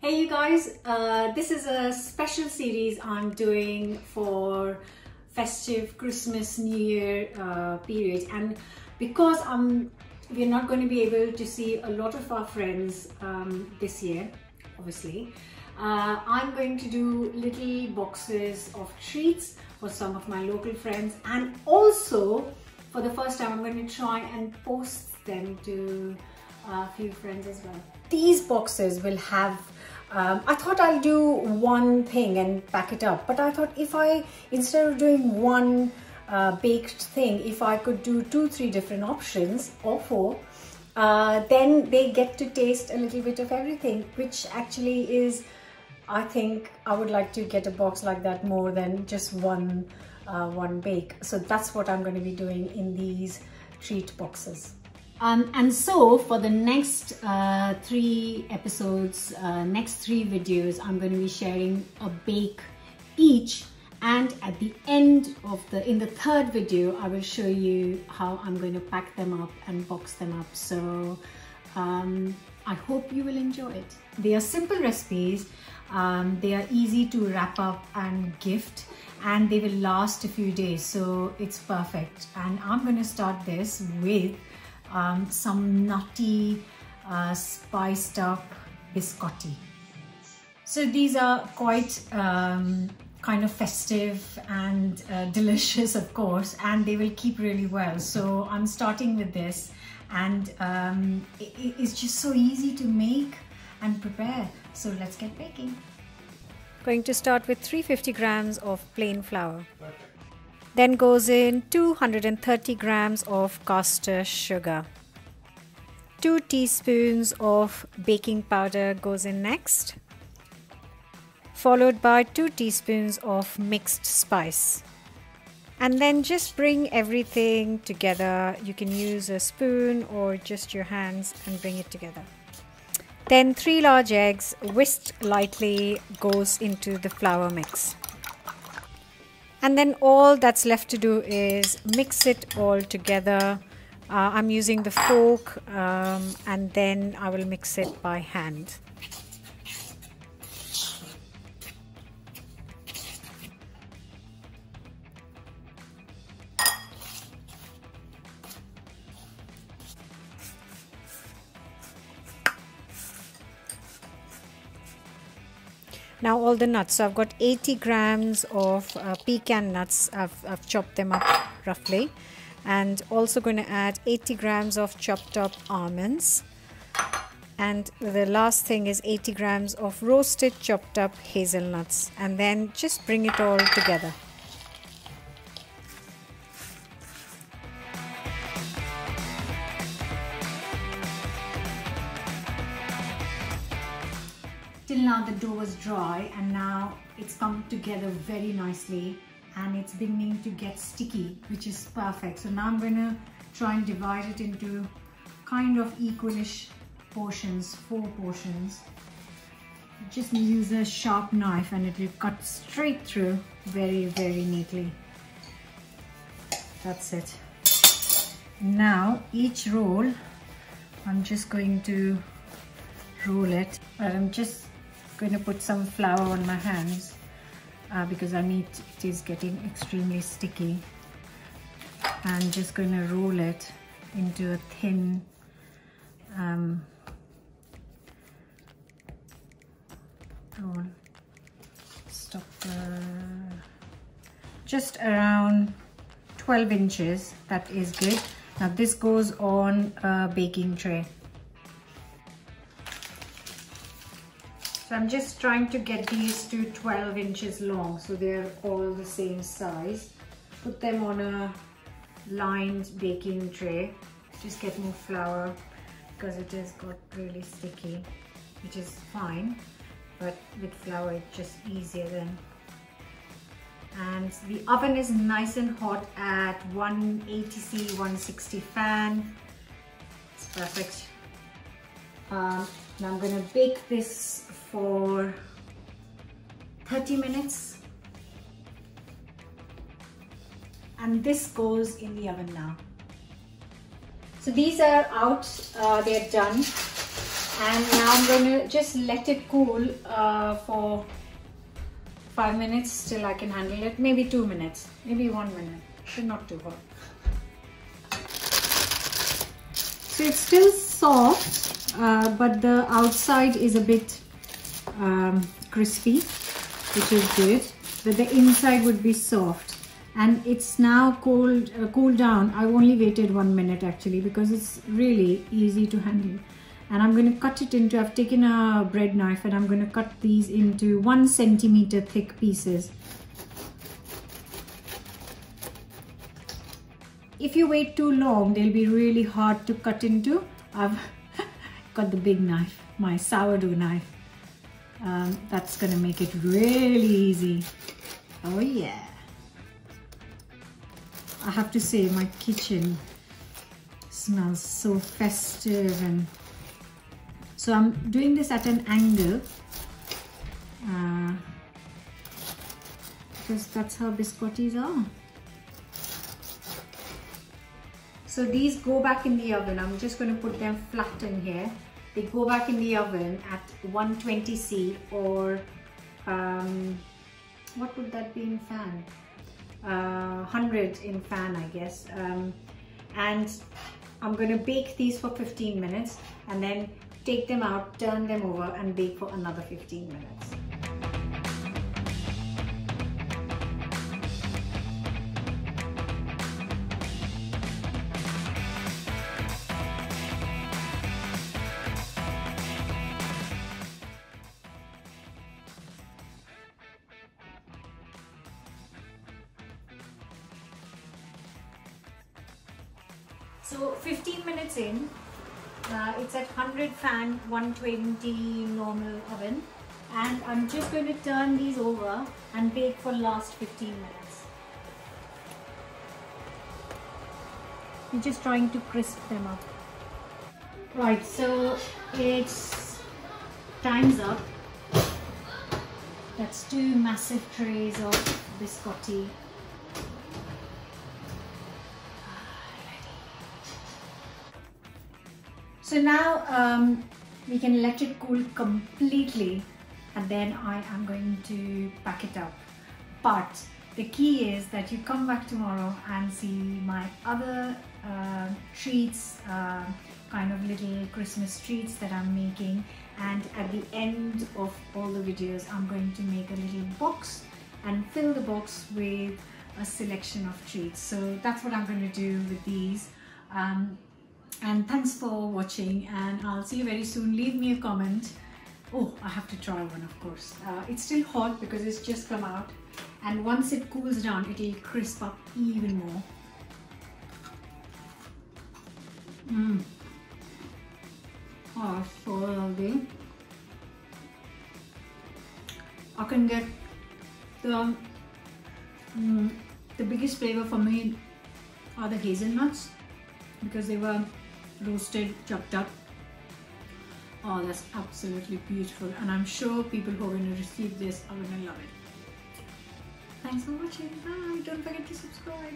Hey you guys, this is a special series I'm doing for festive Christmas New Year period, and because we're not going to be able to see a lot of our friends this year, obviously, I'm going to do little boxes of treats for some of my local friends, and also for the first time I'm going to try and post them to a few friends as well. These boxes will have I thought I'll do one thing and pack it up, but I thought if instead of doing one baked thing, if I could do 2-3 different options or 4, then they get to taste a little bit of everything, which actually is, I think I would like to get a box like that more than just one bake. So that's what I'm going to be doing in these treat boxes. And so for the next 3 episodes, next 3 videos, I'm going to be sharing a bake each, and at the end of in the 3rd video, I will show you how I'm going to pack them up and box them up. So I hope you will enjoy it. They are simple recipes, they are easy to wrap up and gift, and they will last a few days, so it's perfect. And I'm going to start this with some nutty spiced up biscotti. So these are quite kind of festive and delicious, of course, and they will keep really well. So I'm starting with this, and it's just so easy to make and prepare. So let's get baking. Going to start with 350 grams of plain flour. Perfect. Then goes in 230 grams of caster sugar. 2 teaspoons of baking powder goes in next, followed by 2 teaspoons of mixed spice. And then just bring everything together. You can use a spoon or just your hands and bring it together. Then 3 large eggs whisked lightly goes into the flour mix. And then all that's left to do is mix it all together. I'm using the fork, and then I will mix it by hand. Now all the nuts. So I've got 80 grams of pecan nuts. I've chopped them up roughly, and also going to add 80 grams of chopped up almonds. And the last thing is 80 grams of roasted chopped up hazelnuts, and then just bring it all together. Till now the dough was dry, and now it's come together very nicely and it's beginning to get sticky, which is perfect. So now I'm going to try and divide it into kind of equalish portions, 4 portions. Just use a sharp knife and it will cut straight through very, very neatly. That's it. Now each roll, I'm just going to roll it, but I'm just going to put some flour on my hands because it is getting extremely sticky. I'm just going to roll it into a thin roll. Stop just around 12 inches. That is good. Now this goes on a baking tray. So I'm just trying to get these to 12 inches long, so they're all the same size. Put them on a lined baking tray. Just get more flour because it has got really sticky, which is fine, but with flour it's just easier then. And the oven is nice and hot at 180°C, 160 fan. It's perfect. Now I'm going to bake this for 30 minutes, and this goes in the oven now. So these are out, they're done. And now I'm going to just let it cool for 5 minutes till I can handle it. Maybe 2 minutes, maybe 1 minute. But not too hot. So it's still soft, but the outside is a bit crispy, which is good. But the inside would be soft. And it's now cooled down. I only waited 1 minute actually because it's really easy to handle. And I'm going to cut it into, I've taken a bread knife and I'm going to cut these into 1 centimeter thick pieces. If you wait too long, they'll be really hard to cut into. I've got the big knife, my sourdough knife. That's going to make it really easy. Oh yeah. I have to say my kitchen smells so festive, and so I'm doing this at an angle because that's how biscottis are. So these go back in the oven. I'm just going to put them flat in here. They go back in the oven at 120°C or what would that be in fan? 100 in fan, I guess. And I'm going to bake these for 15 minutes and then take them out, turn them over and bake for another 15 minutes. So 15 minutes in, it's at 100 fan, 120 normal oven, and I'm just going to turn these over and bake for last 15 minutes. I'm just trying to crisp them up. Right, so it's time's up. That's 2 massive trays of biscotti. So now we can let it cool completely and then I am going to pack it up. But the key is that you come back tomorrow and see my other treats, kind of little Christmas treats that I'm making, and at the end of all the videos I'm going to make a little box and fill the box with a selection of treats. So that's what I'm going to do with these. And thanks for watching, and I'll see you very soon. Leave me a comment. Oh, I have to try one, of course. It's still hot because it's just come out, and once it cools down it'll crisp up even more. Oh, so healthy. I can get the biggest flavor for me are the hazelnuts because they were roasted, chopped up. Oh, that's absolutely beautiful, and I'm sure people who are going to receive this are going to love it. Thanks for watching. Bye. Don't forget to subscribe.